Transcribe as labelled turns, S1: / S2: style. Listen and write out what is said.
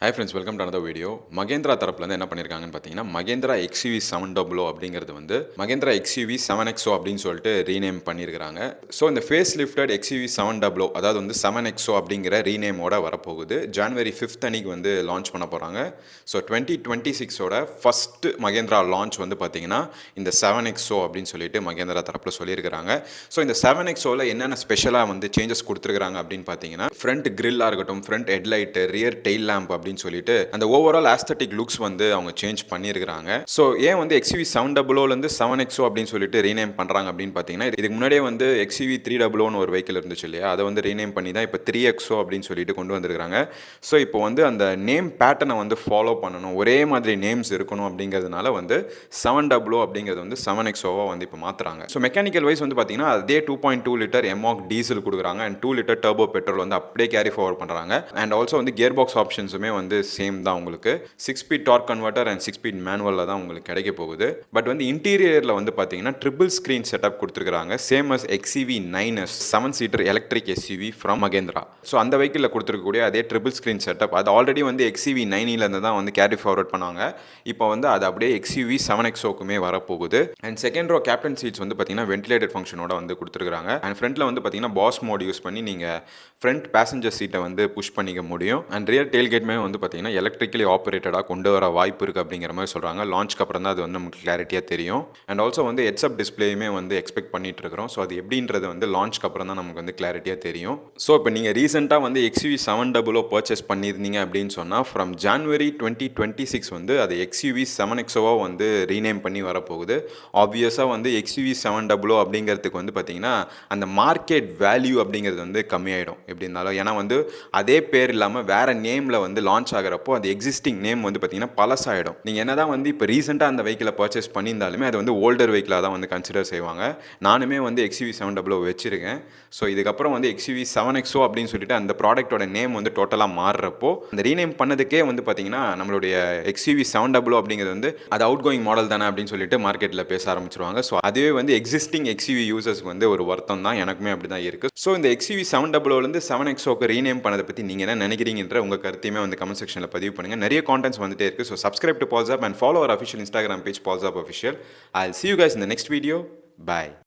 S1: Hi friends, welcome to another video. Mahindra தரப்புலேருந்து என்ன பண்ணியிருக்காங்கன்னு பார்த்தீங்கன்னா, மகேந்திரா XUV 700 அப்படிங்கிறது வந்து மகேந்திரா XUV 7XO அப்படின்னு சொல்லிட்டு ரீநேம் பண்ணியிருக்காங்க. ஸோ இந்த ஃபேஸ் லிஃப்டட் XUV 700 அதாவது வந்து 7XO அப்படிங்கிற ரீநேமோட வரப்போகுது. ஜனவரி 5th அன்னைக்கு வந்து லான்ச் பண்ண போகிறாங்க. ஸோ 2026ஓட ஃபஸ்ட்டு மகேந்திரா லான்ச் வந்து பார்த்தீங்கன்னா இந்த 7XO அப்படின்னு சொல்லிட்டு மகேந்திரா தரப்பில் சொல்லியிருக்கிறாங்க. ஸோ இந்த 7XOவில் என்னென்ன ஸ்பெஷலாக வந்து சேஞ்சஸ் கொடுத்துருக்காங்க அப்படின்னு பார்த்தீங்கன்னா, ஃப்ரண்ட் கிரில்லாக இருக்கட்டும், front headlight, rear tail lamp அப்படின்னு சொல்லிட்டு அந்த ஓவரால் ஆஸ்தட்டிக் லுக்ஸ் வந்து அவங்க சேஞ்ச் பண்ணியிருக்காங்க. ஸோ ஏன் வந்து XUV 700 7XO அப்படின்னு சொல்லிட்டு ரீநேம் பண்ணுறாங்க அப்படின்னு பார்த்தீங்கன்னா, இதுக்கு முன்னாடியே வந்து XUV 300 ஒரு வெஹிக்கிள் இருந்துச்சு இல்லையா, அதை வந்து ரீநேம் பண்ணி தான் இப்போ 3XO அப்படின்னு சொல்லிட்டு கொண்டு வந்திருக்காங்க. ஸோ இப்போ வந்து அந்த நேம் பேட்டர்னை வந்து ஃபாலோ பண்ணணும், ஒரே மாதிரி நேம்ஸ் இருக்கணும் அப்படிங்கிறதுனால வந்து 700 அப்படிங்கிறது வந்து 7XOவாக வந்து இப்போ மாற்றுறாங்க. ஸோ மெக்கானிக்கல் வைஸ் வந்து பார்த்தீங்கன்னா அதே 2.2 லிட்டர் எம்ஆக் டீசல் கொடுக்குறாங்க அண்ட் 2 லிட்டர் டர்போ பெட்ரோல் வந்து அப்படியே கேரி ஃபார்வர்ட் பண்ணுறாங்க. அண்ட் ஆல்சோ வந்து கியர் பாக்ஸ் ஆப்ஷன்ஸுமே வந்து சேம் தான். உங்களுக்கு 6 speed torque converter and 6 speed மேனுவலில் தான் உங்களுக்கு கிடைக்க போகுது. பட் வந்து இன்டீரியரில் வந்து பார்த்தீங்கன்னா ட்ரிபிள் ஸ்க்ரீன் செட்டப் கொடுத்துருக்காங்க, same as XUV 9S 7 seater electric SUV from Mahindra. So அந்த வெஹிக்கிளில் கொடுத்துருக்கக்கூடிய அதே ட்ரிபிள் ஸ்க்ரீன் செட்டப் அது ஆல்ரெடி வந்து XUV 9இருந்து தான் வந்து கேரி ஃபார்வர்ட் பண்ணாங்க. இப்போ வந்து அது அப்படியே XUV 7XOக்குமே வரப்போகுது. And second row captain seats வந்து பார்த்தீங்கன்னா வென்டிலேட்டட் ஃபங்க்ஷனோட வந்து கொடுத்துருக்காங்க. அண்ட் ஃப்ரண்ட்டில் வந்து பார்த்தீங்கன்னா பாஸ் மோட் யூஸ் பண்ணி நீங்கள் ஃப்ரண்ட் பேசஞ்சர் சீட்டை வந்து புஷ் பண்ணிக்க முடியும். அண்ட் ரியர் டெயில்கேட்மே வந்து பார்த்தீங்கன்னா எலக்ட்ரிக்கலி ஆப்ரேட்டடாக கொண்டு வர வாய்ப்பு இருக்குது அப்படிங்கிற மாதிரி சொல்கிறாங்க. லான்ச்க்கு அப்புறம் தான் அது வந்து நமக்கு கிளாரிட்டியாக தெரியும். அண்ட் ஆல்சோ வந்து ஹெட்ஸ்அப் டிஸ்பிளேயுமே வந்து எக்ஸ்பெக்ட் பண்ணிட்டு இருக்கிறோம். ஸோ அது எப்படின்றது வந்து லான்ச்க்கு அப்புறம் தான் நமக்கு வந்து கிளாரிட்டியாக தெரியும். ஸோ இப்போ நீங்கள் ரீசெண்டாக வந்து XUV 700 பர்ச்சேஸ் பண்ணியிருந்தீங்க அப்படின்னு சொன்னால் ஃப்ரம் ஜான்வரி 2026 வந்து அது XUV 7XOவாக வந்து ரீநேம் பண்ணி வரப்போகுது. ஆப்வியஸாக வந்து XUV 700 அப்படிங்கிறதுக்கு வந்து பார்த்தீங்கன்னா அந்த மார்க்கெட் வேல்யூ அப்படிங்கிறது வந்து கம்மியாயிடும் எப்படி இருந்தாலும். ஏன்னா வந்து அதே பேர் இல்லாமல் வேறு நேமில் வந்து லான்ச் ஆகிறப்போ அது எக்ஸிஸ்டிங் நேம் வந்து பார்த்தீங்கன்னா பழசாயிடும். நீங்கள் என்ன தான் வந்து இப்போ ரீசெண்டாக அந்த வெஹிக்கிளை பர்ச்சேஸ் பண்ணியிருந்தாலுமே அது வந்து ஓல்டர் வெஹிக்கிளாக தான் வந்து கன்சிடர் செய்வாங்க. நானுமே வந்து XUV 700 வச்சுருக்கேன். ஸோ இதுக்கப்புறம் வந்து XUV 7XO அப்படின்னு சொல்லிட்டு அந்த ப்ராடக்ட்டோட நேம் வந்து டோட்டலாக மாறுறப்போ அந்த ரீநேம் பண்ணதுக்கே வந்து பார்த்தீங்கன்னா நம்மளுடைய XUV 700 அப்படிங்கிறது வந்து அது அவுட் கோயிங் மாடல் தானே அப்படின்னு சொல்லிட்டு மார்க்கெட்டில் பேச ஆரம்பிச்சிருவாங்க. ஸோ அதுவே வந்து எக்ஸிஸ்டிங் XUV யூசர்ஸ்க்கு வந்து ஒரு வருத்தம் தான். எனக்குமே அப்படி தான் இருக்குது. ஸோ இந்த XUV 700 7XOக்கு ரீநேம் பண்ணதை பற்றி நீங்கள் என்ன நினைக்கிறீங்கன்ற உங்கள் கருத்தையுமே வந்து கமெண்ட் செக்ஷனில் பதிவு பண்ணுங்கள். நிறைய கான்டென்ட்ஸ் வந்துட்டே இருக்குது. So subscribe to Pulse Up and follow our official Instagram page Pulse Up Official. I'll see you guys in the next video. Bye.